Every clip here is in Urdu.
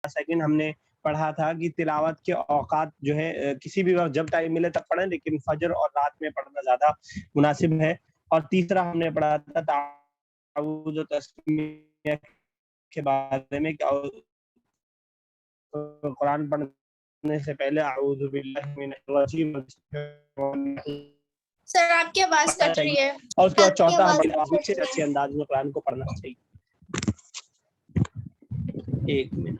سیکنڈ ہم نے پڑھا تھا کہ تلاوت کے اوقات جو ہے کسی بھی وقت جب ٹائم ملے تب پڑھیں، لیکن فجر اور رات میں پڑھنا زیادہ مناسب ہے. اور تیسرا ہم نے پڑھا تھا تعوذ و تسمیہ کے بارے میں کہ قرآن پڑھنے سے پہلے اعوذ باللہ من الرجیم سر آپ کی آواز کٹ رہی ہے. اور اس کے بعد چوتھا اچھے انداز میں قرآن کو پڑھنا چاہیے. ایک منٹ.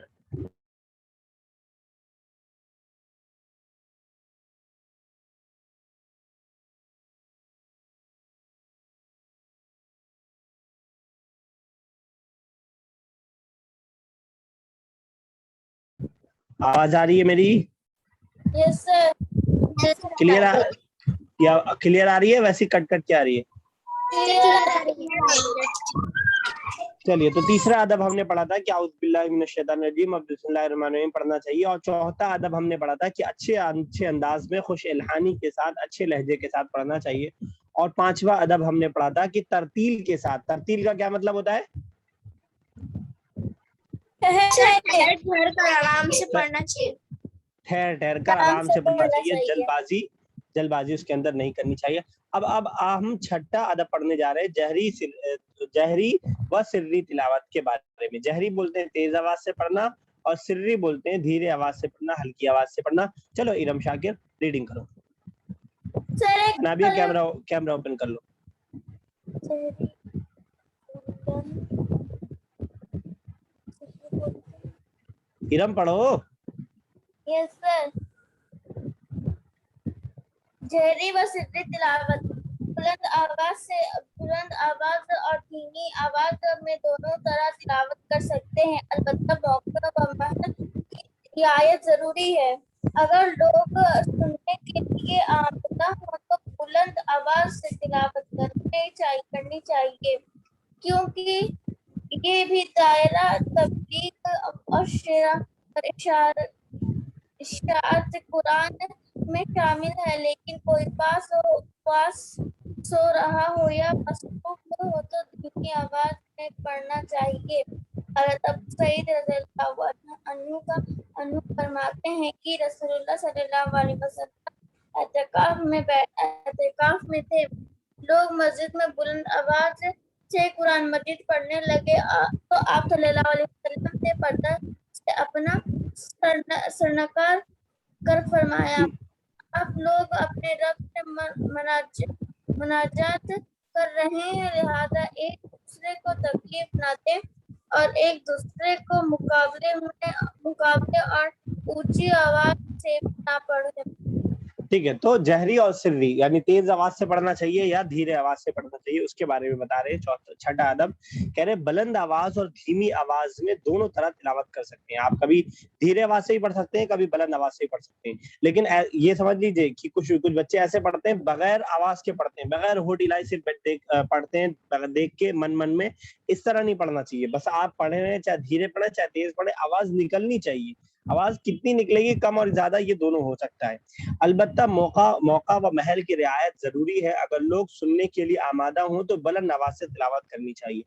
آواز آ رہی ہے میری؟ یس سر. کلیئر آ رہی ہے؟ ویسے کٹ کٹ کے آ رہی ہے؟ چلیے، تو تیسرا ادب ہم نے پڑھا تھا کہ اعوذ باللہ من الشیطان الرجیم اور بسم اللہ الرحمن الرحیم پڑھنا چاہیے. اور چوتھا ادب ہم نے پڑھا تھا کہ اچھے انداز میں خوش الحانی کے ساتھ اچھے لہجے کے ساتھ پڑھنا چاہیے. اور پانچواں ادب ہم نے پڑھا تھا کہ ترتیل کے ساتھ. ترتیل کا کیا مطلب ہوتا ہے؟ ٹھہر کر آرام سے پڑھنا چاہیے. ٹھہر ٹھہر کر آرام سے پڑھنا چاہیے. جلد بازی اس کے اندر نہیں کرنی چاہیے. اب ہم چھٹا ادب پڑھنے جا رہے ہیں جہری و سری تلاوت کے بارے میں. جہری بولتے ہیں تیز آواز سے پڑھنا، اور سری بولتے ہیں دھیرے آواز سے پڑھنا، ہلکی آواز سے پڑھنا. چلو ارم شاکر ریڈنگ کرو. نابیہ کیمرہ اوپن کر لو. ارم پڑھو. یس سر. جہری و سری تلاوت بلند آواز اور دھیمی آواز میں دونوں طرح تلاوت کر سکتے ہیں. البتہ موقع و محل کی رعایت ضروری ہے. اگر لوگ سننے کے لیے آمادہ ہوں تو بلند آواز سے تلاوت کرنی چاہیے، کیونکہ یہ بھی دائرہ تبلیغ اور اشاعت قرآن میں شامل ہے. لیکن کوئی پاس سو رہا ہو یا مصروف ہو تو دھیمی آواز میں پڑھنا چاہیے. حضرت ابو سعید رضی اللہ عنہ فرماتے ہیں کہ رسول اللہ صلی اللہ علیہ وسلم اعتکاف میں تھے. لوگ مسجد میں بلند آواز سے قرآن مجید پڑھنے لگے تو آپ صلی اللہ علیہ وسلم نے پردہ سے اپنا سرنکار کر فرمایا، آپ لوگ اپنے رب سے مناجات کر رہے ہیں، لہذا ایک دوسرے کو تکلیف نہ دیں اور ایک دوسرے کو مقابلے اور اونچی آواز سے نہ پڑھیں. ٹھیک ہے، تو جہری اور سری یعنی تیز آواز سے پڑھنا چاہیے یا دھیرے آواز سے پڑھنا چاہیے، اس کے بارے میں بتا رہے ہیں. چھٹا ادب کہہ رہے بلند آواز اور دھیمی آواز میں دونوں طرح تلاوت کر سکتے ہیں. آپ کبھی دھیرے آواز سے ہی پڑھ سکتے ہیں، کبھی بلند آواز سے ہی پڑھ سکتے ہیں. لیکن یہ سمجھ لیجیے کہ کچھ بچے ایسے پڑھتے ہیں بغیر آواز کے پڑھتے ہیں، بغیر ہوٹ ہلائی سے پڑھتے ہیں، دیکھ کے من میں. اس طرح نہیں پڑھنا چاہیے. بس آپ پڑھیں، چاہے دھیرے پڑھیں چاہے تیز پڑھیں، آواز نکلنی چاہیے. آواز کتنی نکلے گی، کم اور زیادہ، یہ دونوں ہو سکتا ہے. البتہ موقع و محل کی رعایت ضروری ہے. اگر لوگ سننے کے لیے آمادہ ہوں تو بلند آواز سے تلاوت کرنی چاہیے.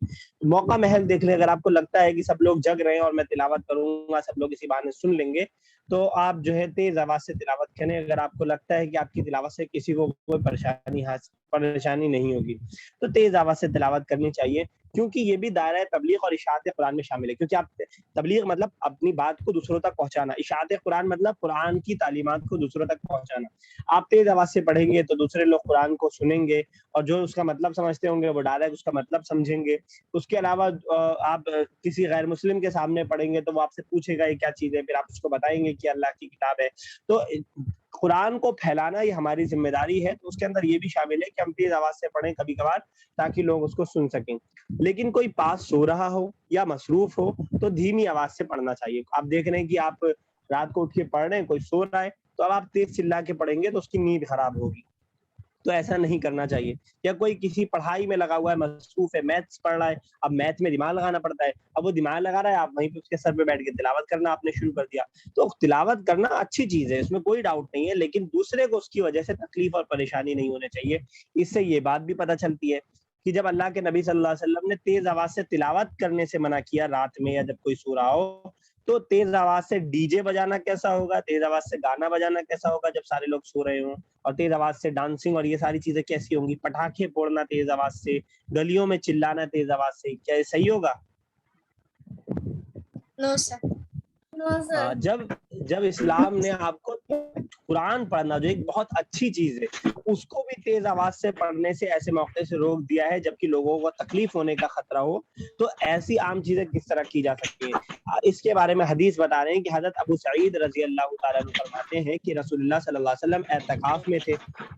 موقع محل دیکھ لیں. اگر آپ کو لگتا ہے کہ سب لوگ جگ رہے ہیں اور میں تلاوت کروں گا، سب لوگ اسی بہانے سن لیں گے، تو آپ جو ہے تیز آواز سے تلاوت کریں. اگر آپ کو لگتا ہے کہ آپ کی تلاوت سے کسی کو کوئی پریشانی نہیں ہوگی تو تیز آواز سے تلاوت کرنی چاہیے، کیونکہ یہ بھی دائرہ تبلیغ اور اشاعت قرآن میں شامل ہے. کیونکہ آپ تبلیغ مطلب اپنی بات کو دوسروں تک پہنچانا، اشاعت قرآن مطلب قرآن کی تعلیمات کو دوسروں تک پہنچانا. آپ تیز آواز سے پڑھیں گے تو دوسرے لوگ قرآن کو سنیں گے اور جو اس کا مطلب سمجھتے ہوں گے وہ ڈائریکٹ اس کا مطلب سمجھیں گے. اس کے علاوہ آپ کسی غیر مسلم کے سامنے پڑھیں گے تو وہ آپ سے پوچھے گا یہ کیا چیز ہے، پھر آپ اس کو بتائیں گے کہ اللہ کی کتاب ہے. تو قرآن کو پھیلانا یہ ہماری ذمہ داری ہے. تو اس کے اندر یہ بھی شامل ہے کہ ہم تیز آواز سے پڑھیں کبھی کبھار تاکہ لوگ اس کو سن سکیں. لیکن کوئی پاس سو رہا ہو یا مصروف ہو تو دھیمی آواز سے پڑھنا چاہیے. آپ دیکھ رہے ہیں کہ آپ رات کو اٹھ کے پڑھ رہے ہیں، کوئی سو رہا ہے، تو اب آپ تیز چلا کے پڑھیں گے تو اس کی نیند خراب ہوگی. تو ایسا نہیں کرنا چاہیے. یا کوئی کسی پڑھائی میں لگا ہوا ہے، مصروف ہے، میتھس پڑھ رہا ہے، اب میتھ میں دماغ لگانا پڑتا ہے، اب وہ دماغ لگا رہا ہے، آپ وہیں پہ اس کے سر پہ بیٹھ کے تلاوت کرنا آپ نے شروع کر دیا. تو تلاوت کرنا اچھی چیز ہے، اس میں کوئی ڈاؤٹ نہیں ہے، لیکن دوسرے کو اس کی وجہ سے تکلیف اور پریشانی نہیں ہونے چاہیے. اس سے یہ بات بھی پتہ چلتی ہے کہ جب اللہ کے نبی صلی اللہ علیہ وسلم نے تیز آواز سے تلاوت کرنے سے منع کیا رات میں یا جب کوئی سو رہا ہو، تو تیز آواز سے ڈی جے بجانا کیسا ہوگا, تیز آواز سے گانا بجانا کیسا ہوگا جب سارے لوگ سو رہے ہوں, اور تیز آواز سے ڈانسنگ اور یہ ساری چیزیں کیسی ہوں گی, پٹاخے پھوڑنا تیز آواز سے, گلیوں میں چلانا تیز آواز سے, کیا یہ صحیح ہوگا؟ نو سر. نو سر. جب اسلام نے آپ کو قرآن پڑھنا جو ایک بہت اچھی چیز ہے اس کو بھی تیز آواز سے پڑھنے سے ایسے موقع سے روک دیا ہے جبکہ لوگوں کو تکلیف ہونے کا خطرہ ہو, تو ایسی عام چیزیں کس طرح کی جا سکتی ہیں؟ اس کے بارے میں حدیث بتا رہے ہیں کہ حضرت ابو سعید رضی اللہ تعالیٰ عنہ فرماتے ہیں کہ رسول اللہ صلی اللہ علیہ وسلم اعتکاف میں تھے,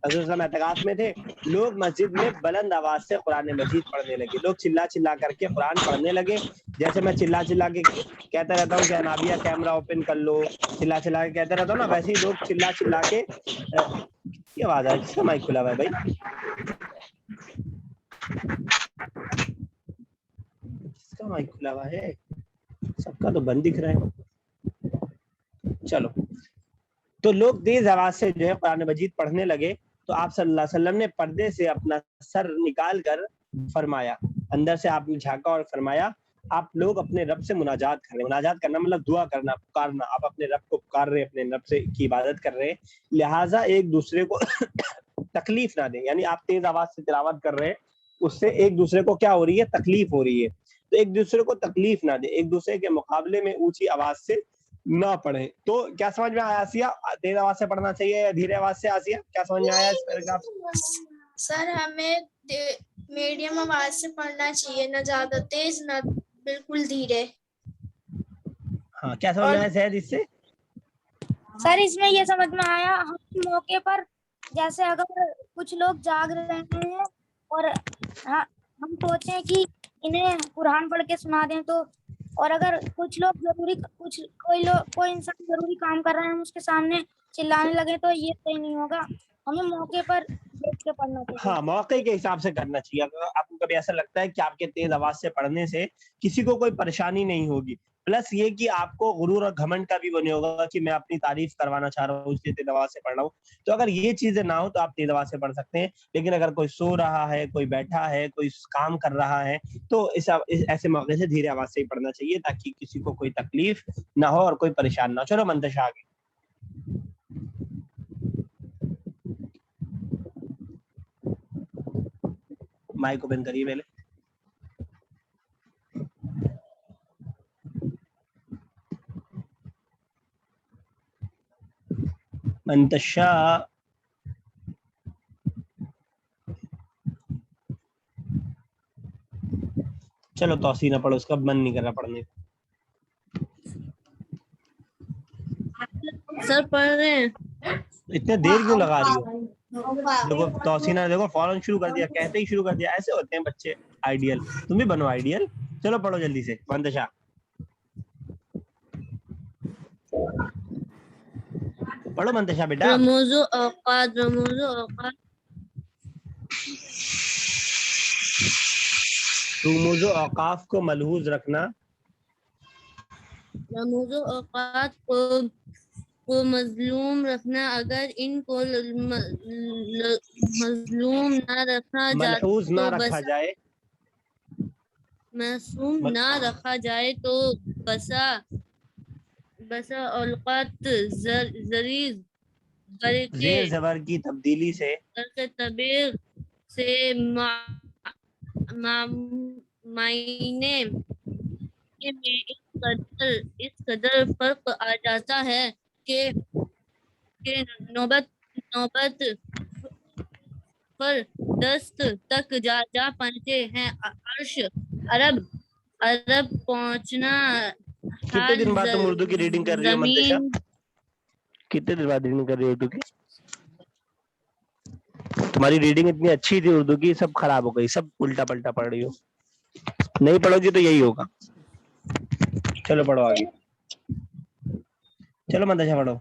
رسول اللہ اعتکاف میں تھے, لوگ مسجد میں بلند آواز سے قرآن مجید پڑھنے لگے, لوگ چلا چلا کر کے قرآن پڑھنے لگے, جیسے میں چلا چلا کے کہتا رہتا ہوں کہ انابیہ کیمرہ اوپن کر لو, چلا چلا کے کہتا رہتا ہوں نا, ویسے ہی لوگ چلا چلا کے کی آواز ہے, کس کا مائک کھلا ہوا ہے بھائی, کس کا مائک کھلا ہوا ہے, سب کا تو بند دکھ رہا ہے. چلو, تو لوگ تیز آواز سے جو ہے قرآن مجید پڑھنے لگے, تو آپ صلی اللہ علیہ وسلم نے پردے سے اپنا سر نکال کر فرمایا, اندر سے آپ نے جھانکا اور فرمایا آپ لوگ اپنے رب سے مناجات کر رہے ہیں, مناجات کرنا مطلب دعا کرنا, پکارنا, آپ اپنے رب کو پکار رہے ہیں, اپنے رب سے کی عبادت کر رہے ہیں, لہٰذا ایک دوسرے کو تکلیف نہ دیں, یعنی آپ تیز آواز سے تلاوت کر رہے ہیں اس سے ایک دوسرے کو کیا ہو رہی ہے, تکلیف ہو رہی ہے, تو ایک دوسرے کو تکلیف نہ دیں, ایک دوسرے کے مقابلے میں اونچی آواز سے نہ پڑھیں. تو کیا سمجھ میں آیا آسیہ, تیز آواز سے پڑھنا چاہیے یا دھیرے آواز سے؟ آسیہ کیا سمجھ میں آیا اس پیراگراف؟ سر ہمیں میڈیم آواز سے پڑھنا چاہیے, نہ زیادہ تیز نہ بالکل دھیرے. ہاں, کیا سمجھ میں آیا شاید اس سے؟ سر اس میں یہ سمجھ میں آیا, ہم موقع پر جیسے اگر کچھ لوگ جاگ رہے ہیں اور ہم سوچیں کہ انہیں قرآن پڑھ کے سنا دیں, تو اور اگر کچھ لوگ کوئی انسان ضروری کام کر رہے ہیں, ہم اس کے سامنے چلانے لگے تو یہ صحیح نہیں ہوگا, ہمیں موقع پر دیکھ کے پڑھنا چاہیے. ہاں, موقع کے حساب سے کرنا چاہیے. اگر آپ کو کبھی ایسا لگتا ہے کہ آپ کے تیز آواز سے پڑھنے سے کسی کو کوئی پریشانی نہیں ہوگی, پلس یہ کہ آپ کو غرور اور گھمنڈ کا بھی وہ نہیں ہوگا کہ میں اپنی تعریف کروانا چاہ رہا ہوں اس لیے تیز آواز سے پڑھ رہا ہوں, تو اگر یہ چیزیں نہ ہو تو آپ تیز آواز سے پڑھ سکتے ہیں. لیکن اگر کوئی سو رہا ہے, کوئی بیٹھا ہے, کوئی کام کر رہا ہے, تو ایسے موقع سے دھیرے آواز سے ہی پڑھنا چاہیے تاکہ کسی کو کوئی تکلیف نہ ہو اور کوئی پریشان نہ ہو. چلو منتشا آگے. مائک اوپن کریے پہلے. منتشا چلو توسیع نہ پڑھو, اس کا من نہیں کر رہا پڑھنے کو. سر پڑھ رہے ہیں. اتنے دیر کیوں لگا رہی ہو؟ دیکھو توسیع, دیکھو فوراً شروع کر دیا, کہتے ہی شروع کر دیا. ایسے ہوتے ہیں بچے آئیڈیل, تم بھی بنو آئیڈیل. چلو پڑھو جلدی سے منتشا. پڑھو منتشا بیٹا. رموز و اوقات, رموز و اوقات, رموز و اوقاف کو ملحوظ رکھنا, رموز و اوقات کو مظلوم رکھنا. اگر ان کو مظلوم نہ رکھا جائے ملحوظ نہ تو رکھا جائے, معصوم نہ رکھا جائے تو بسا اوقات زیر زبر کی تبدیلی سے تبیر سے معنی میں اس قدر فرق آ جاتا ہے کہ نوبت پر دست تک جا پہنچے ہیں. عرش عرب پہنچنا. کتنے دن بعد تم اردو کی ریڈنگ کر رہی ہو منتشا؟ کتنے دن بعد ریڈنگ کر رہی ہو اردو کی؟ تمہاری ریڈنگ اتنی اچھی تھی اردو کی, سب خراب ہو گئی, سب الٹا پلٹا پڑھ رہی ہو. نہیں پڑھو گی تو یہی ہوگا. چلو پڑھو آگے. چلو منتشا پڑھو.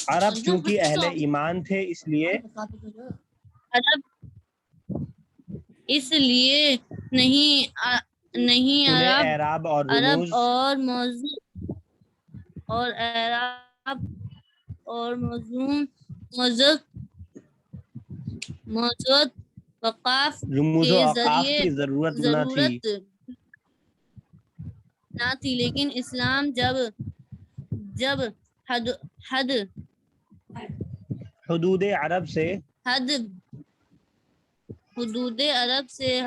عرب چونکہ اہل ایمان تھے اس لیے نہیں اعراب اور عرب رموز اور اعراب اور موضوعات وقاف رموز و کے اوقاف ذریعے کی ضرورت نہ تھی. ضرورت نہ تھی، لیکن اسلام جب حدود عرب سے حدود عرب سے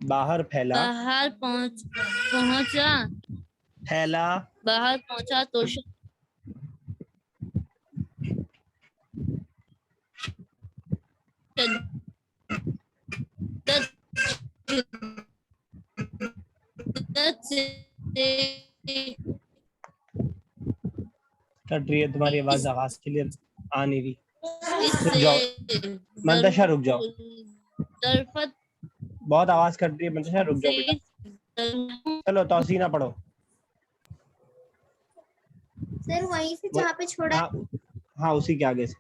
باہر پھیلا باہر پہنچا تو کٹ رہی ہے تمہاری آواز، آغاز کلیئر آ نہیں رہی. اس رک جاؤ منتشا، رک جاؤ، ضرورت بہت آواز کٹ رہی ہے. منتشا رک جاؤ بیٹا. چلو توسیع نہ پڑھو. سر وہیں سے جہاں پہ چھوڑا ہاں اسی کے آگے سے.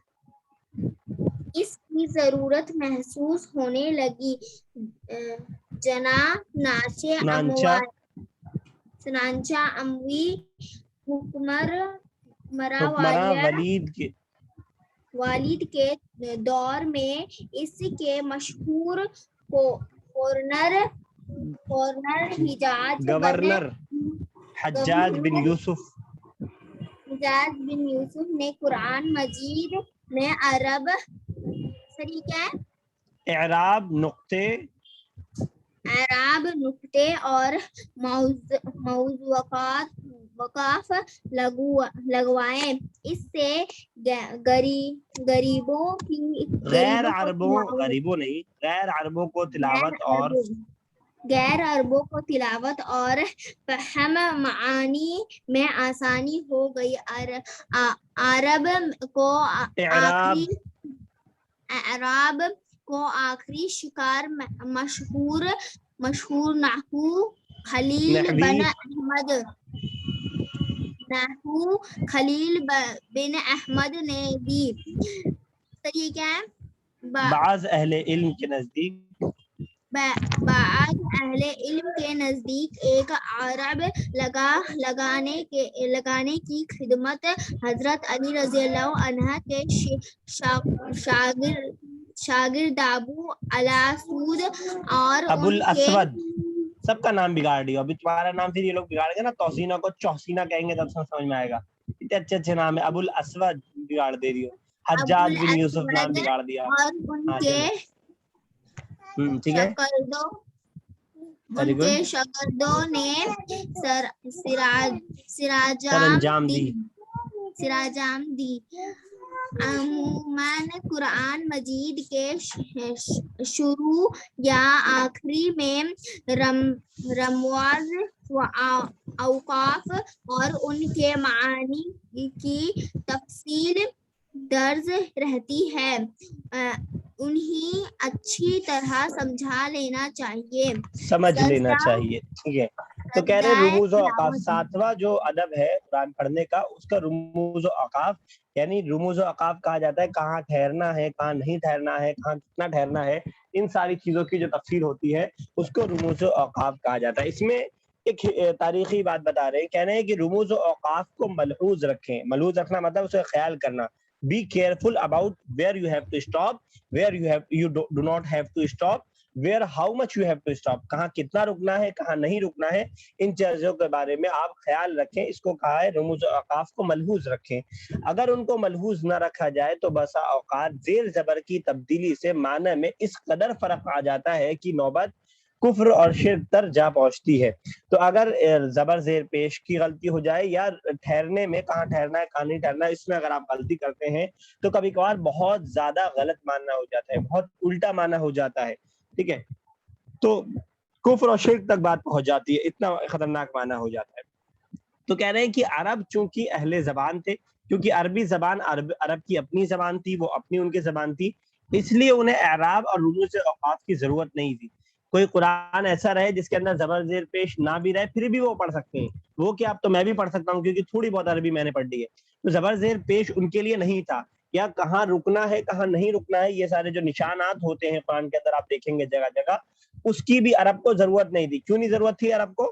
اس کی ضرورت محسوس ہونے لگی. چنانچہ اموی حکمراں والد کے دور میں اس کے مشہور گورنر حجاج بن یوسف نے قرآن مجید میں عرب اعراب نقطے اور وقاف لگوائے. اس سے غریبوں غیر عربوں کو تلاوت اور فہم معانی میں آسانی ہو گئی. عرب کو آخری شکار مشہور نحو خلیل بن احمد نے دی. یہ کیا ہے؟ بعض اہل علم کے نزدیک ایک عرب لگانے کی خدمت حضرت علی رضی اللہ عنہ کے شاگرد ابو الاسود اور ابو الاسود. سب کا نام بگاڑ دیا. ابھی تمہارا نام پھر یہ لوگ بگاڑ گے نا، توسینہ کو چوسینہ کہیں گے تب سمجھ میں آئے گا. اتنے اچھے اچھے نام ہے. ابو الاسود بگاڑ دے رہی ہو. حجاج بن یوسف نام بگاڑ دیا. اور ان کے شاگردوں نے سرانجام دی. عموماً قرآن مجید کے شروع یا آخری میں رموز و اوقاف اور ان کے معانی کی تفصیل درج رہتی ہے. انہیں اچھی طرح سمجھ لینا چاہیے. ٹھیک ہے. تو کہہ رہے رموز و اوقاف. 7واں جو ادب ہے قرآن پڑھنے کا، اس کا رموز و اوقاف، یعنی رموز و اوقاف کہا جاتا ہے کہاں ٹھہرنا ہے، کہاں نہیں ٹھہرنا ہے، کہاں کتنا ٹھہرنا ہے. ان ساری چیزوں کی جو تفصیل ہوتی ہے اس کو رموز و اوقاف کہا جاتا ہے. اس میں ایک تاریخی بات بتا رہے ہیں، کہہ رہے ہیں کہ رموز و اوقاف کو ملحوظ رکھیں. ملحوظ رکھنا مطلب اسے خیال کرنا. Be careful about where you have to stop, where you do not have to stop, where how much you have to stop. کہاں کتنا رکنا ہے، کہاں نہیں رکنا ہے. ان چیزوں کے بارے میں آپ خیال رکھیں. اس کو کہا ہے رموز و اوقاف کو ملحوظ رکھیں. اگر ان کو ملحوظ نہ رکھا جائے تو بسا اوقات زیر زبر کی تبدیلی سے معنی میں اس قدر فرق آ جاتا ہے کہ نوبت کفر اور شرک تر جا پہنچتی ہے. تو اگر زبر زیر پیش کی غلطی ہو جائے یا ٹھہرنے میں کہاں ٹھہرنا ہے کہاں نہیں ٹھہرنا ہے، اس میں اگر آپ غلطی کرتے ہیں تو کبھی کبھار بہت زیادہ غلط ماننا ہو جاتا ہے، بہت الٹا ماننا ہو جاتا ہے. ٹھیک ہے. تو کفر اور شرک تک بات پہنچ جاتی ہے، اتنا خطرناک معنی ہو جاتا ہے. تو کہہ رہے ہیں کہ عرب چونکہ اہل زبان تھے، کیونکہ عربی زبان عرب کی اپنی زبان تھی، وہ اپنی ان کی زبان تھی، اس لیے انہیں اعراب اور رموز اوقاف کی ضرورت نہیں تھی. کوئی قرآن ایسا رہے جس کے اندر زبر زیر پیش نہ بھی رہے پھر بھی وہ پڑھ سکتے ہیں. وہ کیا اب تو میں بھی پڑھ سکتا ہوں کیونکہ تھوڑی بہت عربی میں نے پڑھ لی ہے. تو زبر زیر پیش ان کے لیے نہیں تھا. یا کہاں رکنا ہے کہاں نہیں رکنا ہے، یہ سارے جو نشانات ہوتے ہیں قرآن کے اندر آپ دیکھیں گے جگہ جگہ، اس کی بھی عرب کو ضرورت نہیں تھی. کیوں نہیں ضرورت تھی عرب کو؟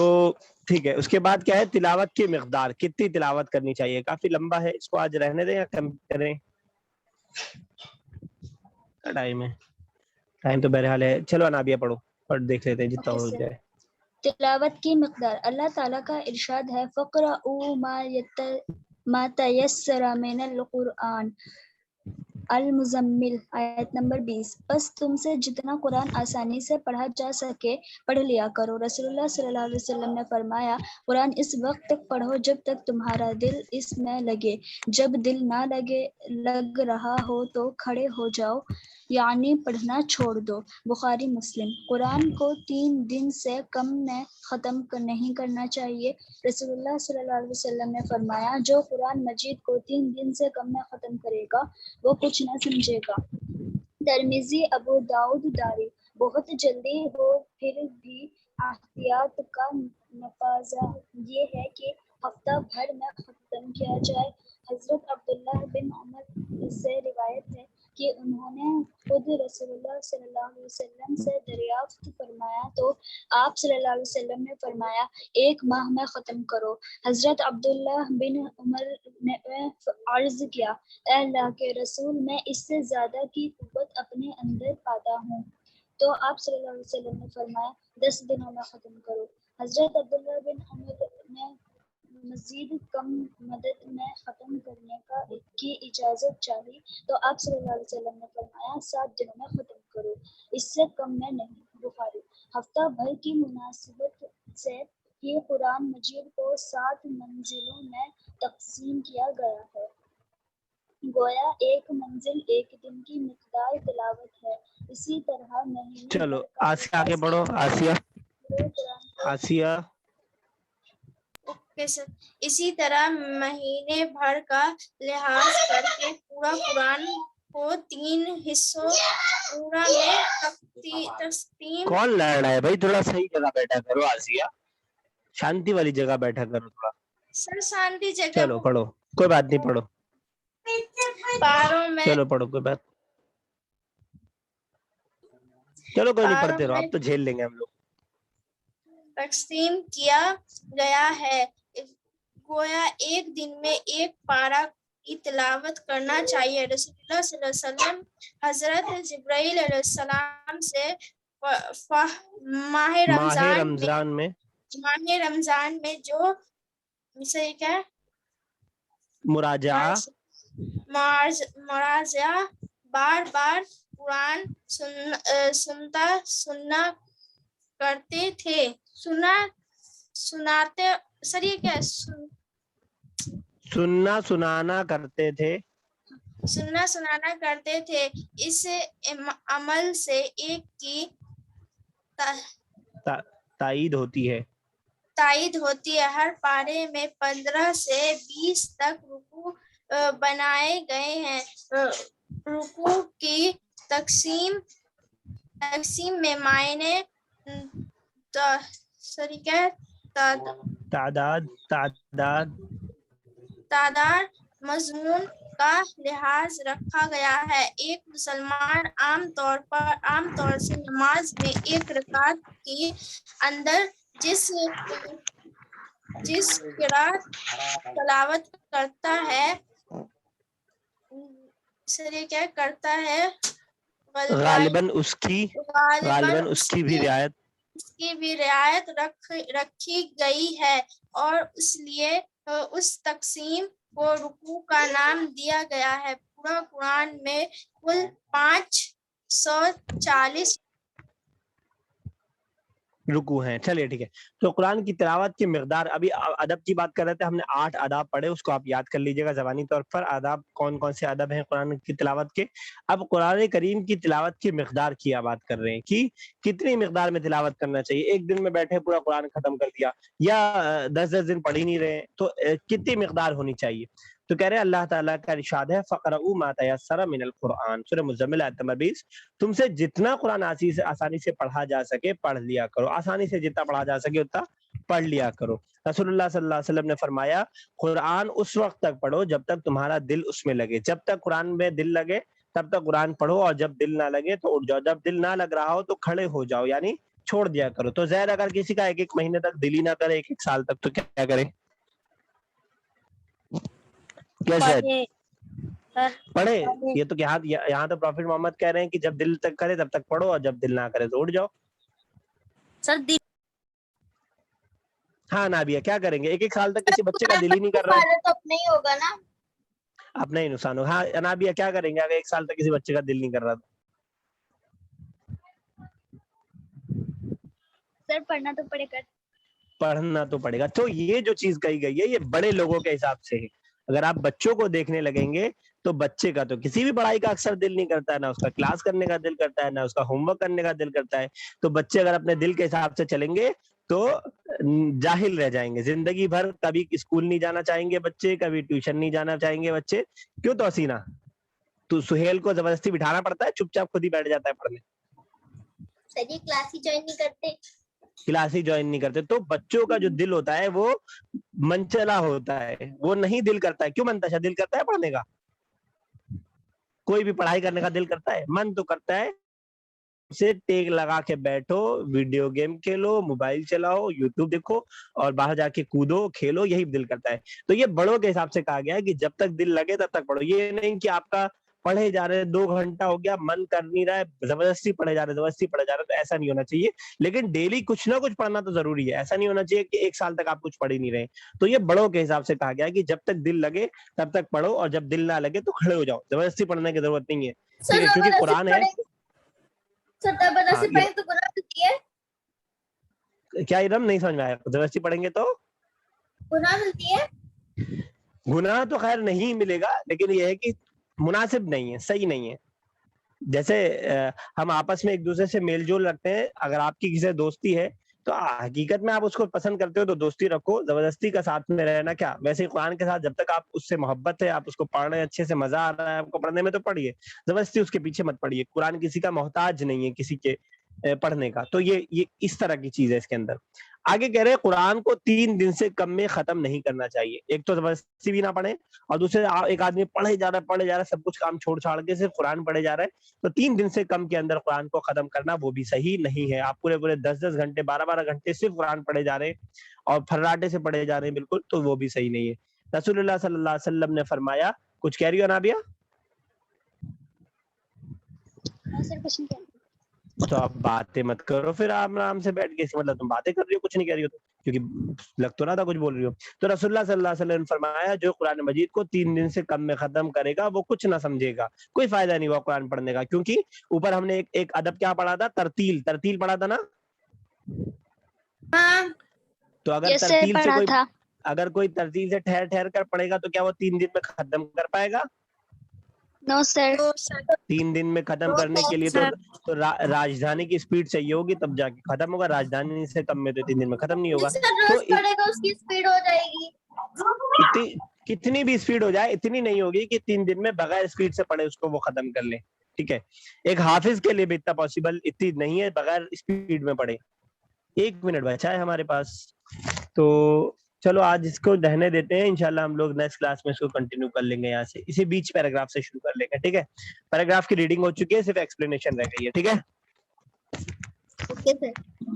تو ٹھیک ہے. اس کے بعد کیا ہے تلاوت کی مقدار, کتنی تلاوت کرنی چاہیے؟ کافی لمبا ہے, اس کو آج رہنے دیں یا کم کریں؟ ٹائم ہے, ٹائم تو بہرحال ہے. چلو انابیہ پڑھو اور دیکھ لیتے ہیں جتنا اوکے ہو سر. جائے. تلاوت کی مقدار. اللہ تعالیٰ کا ارشاد ہے فقرؤ ما تیسر من القرآن المزمل آیت نمبر 20. بس تم سے جتنا قرآن آسانی سے پڑھا جا سکے پڑھ لیا کرو. رسول اللہ صلی اللہ علیہ وسلم نے فرمایا قرآن اس وقت تک پڑھو جب تک تمہارا دل اس میں لگے. جب دل نہ لگ رہا ہو تو کھڑے ہو جاؤ یعنی پڑھنا چھوڑ دو. بخاری مسلم. قرآن کو 3 دن سے کم میں ختم نہیں کرنا چاہیے. رسول اللہ صلی اللہ علیہ وسلم نے فرمایا جو قرآن مجید کو 3 دن سے کم میں ختم کرے گا وہ کچھ نہ سمجھے گا. ترمذی. ابو داؤد داری. بہت جلدی ہو پھر بھی احتیاط کا نفاذہ یہ ہے کہ ہفتہ بھر میں ختم کیا جائے. حضرت عبداللہ بن عمر سے روایت ہے کہ انہوں نے خود رسول اللہ صلی اللہ علیہ وسلم سے دریافت فرمایا تو آپ صلی اللہ علیہ وسلم نے فرمایا 1 ماہ میں ختم کرو. حضرت عبداللہ بن عمر نے عرض کیا اے اللہ کے رسول میں اس سے زیادہ کی قوت اپنے اندر پاتا ہوں. تو آپ صلی اللہ علیہ وسلم نے فرمایا 10 دنوں میں ختم کرو. حضرت عبداللہ بن عمر نے مزید کم مدت میں ختم کرنے کی اجازت چاہی تو آپ صلی اللہ علیہ وسلم نے فرمایا 7 دنوں میں ختم کرو, اس سے کم میں نہیں. بخاری. ہفتہ بھر کی مناسبت سے یہ قرآن مجید کو 7 منزلوں میں تقسیم کیا گیا ہے. گویا ایک منزل 1 دن کی مقدار تلاوت ہے. اسی طرح مہینے چلو بھر کا آسیہ آگے لحاظ بڑھو. آسیہ پورے قرآن کو آسیہ اوکے سر. اسی طرح مہینے بھر کا لحاظ کر کے پورا قرآن کو 3 حصوں پورا میں تقسیم. کون لڑ رہا ہے بھائی؟ تھوڑا صحیح جگہ بیٹھا کرو. آسیہ شانتی والی جگہ بیٹھا کرو تھوڑا. سر شانتی جگہ چلو پڑھو, کوئی بات نہیں, پڑھو. پاروں میں چلو پڑھو, کوئی بات. چلو کوئی نہیں, پڑھتے رہو, آپ تو جھیل لیں گے ہم لوگ. تقسیم کیا گیا ہے. گویا 1 دن میں 1 پارہ کی تلاوت کرنا چاہیے. رسول اللہ صلی اللہ علیہ وسلم حضرت جبرائیل علیہ السلام سے ماہ رمضان میں جو سے کیا مراجعہ مراجعہ بار بار قرآن سننا کرتے تھے. سناتے سر یہ کیا سنانا کرتے تھے. سنانا کرتے تھے. اس عمل سے ایک کی تائید ہوتی ہے. ہر پارے میں 15 سے 20 تک رکوع بنائے گئے ہیں. رکوع کی تقسیم میں معنی تعداد مضمون کا لحاظ رکھا گیا ہے. ایک مسلمان عام طور سے نماز میں 1 رکعت کے اندر جس قرات تلاوت کرتا ہے سر یہ کیا کرتا ہے غالباً اس کی بھی رعایت رکھی گئی ہے اور اس لیے اس تقسیم کو رکوع کا نام دیا گیا ہے. پورا قرآن میں کل 540 رکوع ہیں. چلیے ٹھیک ہے. تو قرآن کی تلاوت کی مقدار, ابھی ادب کی بات کر رہے تھے, ہم نے 8 آداب پڑھے, اس کو آپ یاد کر لیجیے گا زبانی طور پر. آداب کون کون سے ادب ہیں قرآن کی تلاوت کے. اب قرآن کریم کی تلاوت کی مقدار کی بات کر رہے ہیں کہ کتنی مقدار میں تلاوت کرنا چاہیے. 1 دن میں بیٹھے پورا قرآن ختم کر دیا یا 10 دن پڑھ ہی نہیں رہے, تو کتنی مقدار ہونی چاہیے؟ تو کہہ رہے ہیں اللہ تعالیٰ کا ارشاد ہے فقرؤ ما تیسر من القرآن, سورہ مزمل آیت نمبر 20. تم سے جتنا قرآن آسانی سے پڑھا جا سکے پڑھ لیا کرو. آسانی سے جتنا پڑھا جا سکے اتنا پڑھ لیا کرو. رسول اللہ صلی اللہ علیہ وسلم نے فرمایا قرآن اس وقت تک پڑھو جب تک تمہارا دل اس میں لگے. جب تک قرآن میں دل لگے تب تک قرآن پڑھو, اور جب دل نہ لگے تو اٹھ جاؤ. جب دل نہ لگ رہا ہو تو کھڑے ہو جاؤ, یعنی چھوڑ دیا کرو. تو زہر اگر کسی کا 1 مہینے تک دل ہی نہ کرے 1 سال تک تو کیا کرے؟ کیا شاید پڑھے. یہ تو یہاں تو پروفیٹ محمد کہہ رہے ہیں کہ جب دل تک کرے تب تک پڑھو اور جب دل نہ کرے تو اٹھ جاؤ. سر ہاں نابیہ کیا کریں گے؟ 1 سال تک کسی بچے کا دل ہی نہیں کر رہا ہے تو اپنا ہی ہوگا نا. اپنا ہی نقصان ہوگا. ہاں نابیہ کیا کریں گے اگر 1 سال تک کسی بچے کا دل نہیں کر رہا تو؟ سر پڑھنا تو پڑے گا. پڑھنا تو پڑے گا. تو یہ جو چیز کہی گئی ہے یہ بڑے لوگوں کے حساب سے ہے. اگر آپ بچوں کو دیکھنے لگیں گے تو بچے کا تو کسی بھی پڑھائی کا اکثر دل نہیں کرتا ہے, نہ اس کا کلاس کرنے کا دل کرتا ہے, نہ اس کا ہوم ورک کرنے کا دل کرتا ہے. تو بچے اگر اپنے دل کے حساب سے چلیں گے تو جاہل رہ جائیں گے زندگی بھر. کبھی اسکول نہیں جانا چاہیں گے بچے, کبھی ٹیوشن نہیں جانا چاہیں گے بچے. کیوں توسینا؟ تو سہیل کو زبردستی بٹھانا پڑتا ہے, چپ چاپ خود ہی بیٹھ جاتا ہے پڑھنے. سر یہ کلاس ہی جوائن نہیں کرتے. کلاس ہی جوائن نہیں کرتے. تو بچوں کا جو دل ہوتا ہے وہ منچلا ہوتا ہے, وہ نہیں دل کرتا ہے. کیوں منتشا دل کرتا ہے پڑھنے کا؟ کوئی بھی پڑھائی کرنے کا دل کرتا ہے؟ من تو کرتا ہے اسے ٹیک لگا کے بیٹھو, ویڈیو گیم کھیلو, موبائل چلاؤ, یوٹیوب دیکھو اور باہر جا کے کودو کھیلو, یہی دل کرتا ہے. تو یہ بڑوں کے حساب سے کہا گیا ہے کہ جب تک دل لگے تب تک پڑھو. یہ نہیں کہ آپ کا پڑھے جا رہے 2 گھنٹہ ہو گیا من کر نہیں رہا ہے زبردستی پڑھے جا رہے, تو ایسا نہیں ہونا چاہیے. لیکن ڈیلی کچھ نہ کچھ پڑھنا تو ضروری ہے. ایسا نہیں ہونا چاہیے کہ 1 سال تک آپ کچھ پڑھ ہی نہیں رہے. تو یہ بڑوں کے حساب سے کہا گیا ہے کہ جب تک دل لگے تب تک پڑھو اور جب دل نہ لگے تو کھڑے ہو جاؤ. زبردستی پڑھنے کی ضرورت نہیں ہے, ٹھیک ہے, کیونکہ قرآن ہے. زبردستی پڑھیں تو گناہ ملتی ہے. کیا ارم نہیں سمجھ میں آیا؟ زبردستی پڑھیں گے تو گناہ ملتی ہے. گناہ تو خیر نہیں ملے گا, لیکن یہ ہے کہ مناسب نہیں ہے, صحیح نہیں ہے. جیسے ہم آپس میں ایک دوسرے سے میل جول رکھتے ہیں. اگر آپ کی کسی سے دوستی ہے تو حقیقت میں آپ اس کو پسند کرتے ہو تو دوستی رکھو, زبردستی کا ساتھ میں رہنا کیا. ویسے قرآن کے ساتھ جب تک آپ اس سے محبت ہے, آپ اس کو پڑھ رہے ہیں اچھے سے, مزہ آ رہا ہے آپ کو پڑھنے میں تو پڑھیے, زبردستی اس کے پیچھے مت پڑھیے. قرآن کسی کا محتاج نہیں ہے کسی کے پڑھنے کا. تو یہ اس طرح کی چیز ہے اس کے اندر. آگے کہہ رہے ہیں قرآن کو 3 دن سے کم میں ختم نہیں کرنا چاہیے. ایک تو زبردستی بھی نہ پڑھے, اور دوسرے ایک آدمی پڑھے جا رہا ہے سب کچھ کام چھوڑ چھاڑ کے صرف قرآن پڑھے جا رہا ہے. تو 3 دن سے کم کے اندر قرآن کو ختم کرنا وہ بھی صحیح نہیں ہے. آپ پورے 10 گھنٹے 12 گھنٹے صرف قرآن پڑھے جا رہے ہیں اور پھراٹے سے پڑھے جا رہے ہیں بالکل, تو وہ بھی صحیح نہیں ہے. رسول اللہ صلی اللہ علیہ وسلم نے فرمایا, کچھ کہہ رہی ہو نابیہ؟ تو آپ باتیں مت کرو پھر آرام سے بیٹھ کے, مطلب تم باتیں کر رہی ہو کچھ نہیں کہہ رہی ہو, کیونکہ لگ تو نہ تھا کچھ بول رہی ہو. تو رسول اللہ صلی اللہ علیہ وسلم نے فرمایا جو قرآن مجید کو 3 دن سے کم میں ختم کرے گا وہ کچھ نہ سمجھے گا, کوئی فائدہ نہیں ہوا قرآن پڑھنے کا. کیونکہ اوپر ہم نے ایک ادب کیا پڑھا تھا, ترتیل پڑھا تھا نا. تو اگر کوئی ترتیل سے ٹھہر کر پڑھے گا تو کیا وہ 3 دن میں ختم کر پائے گا؟ نو سر. 3 دن میں ختم کرنے کے لیے تو راجدھانی کی سپیڈ چاہیے ہوگی تب جا کے ختم ہوگا. راجدھانی سے کم میں تو 3 دن میں ختم نہیں ہوگا. تو اس کی سپیڈ ہو جائے گی. کتنی بھی سپیڈ ہو جائے اتنی نہیں ہوگی کہ 3 دن میں بغیر سپیڈ سے پڑھے اس کو وہ ختم کر لیں. ٹھیک ہے, ایک حافظ کے لیے بھی اتنا پاسبل اتنی نہیں ہے بغیر سپیڈ میں پڑھے. 1 منٹ بچا ہے ہمارے پاس, تو چلو آج اس کو رہنے دیتے ہیں. انشاءاللہ ہم لوگ نیکسٹ کلاس میں اس کو کنٹینیو کر لیں گے. یہاں سے اسی بیچ پیراگراف سے شروع کر لیں گے. ٹھیک ہے, پیراگراف کی ریڈنگ ہو چکی ہے, صرف ایکسپلینیشن رہ گئی ہے. ٹھیک ہے,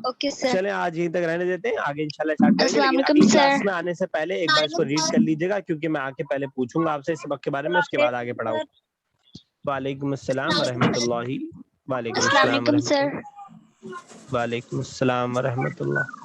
اوکے سر. چلیں آج یہیں تک رہنے دیتے ہیں, آگے انشاءاللہ اسٹارٹ کریں گے. السلام لیکن علیکم اگلی سر. کلاس میں آنے سے پہلے ایک بار اس کو ریڈ کر لیجیے گا, کیونکہ میں آ کے پہلے پوچھوں گا آپ سے اس سبق کے بارے میں, اس کے بعد آگے پڑھاؤں. وعلیکم السلام ورحمۃ اللہ. وعلیکم السلام السلام علیکم سر. وعلیکم السلام ورحمۃ اللہ.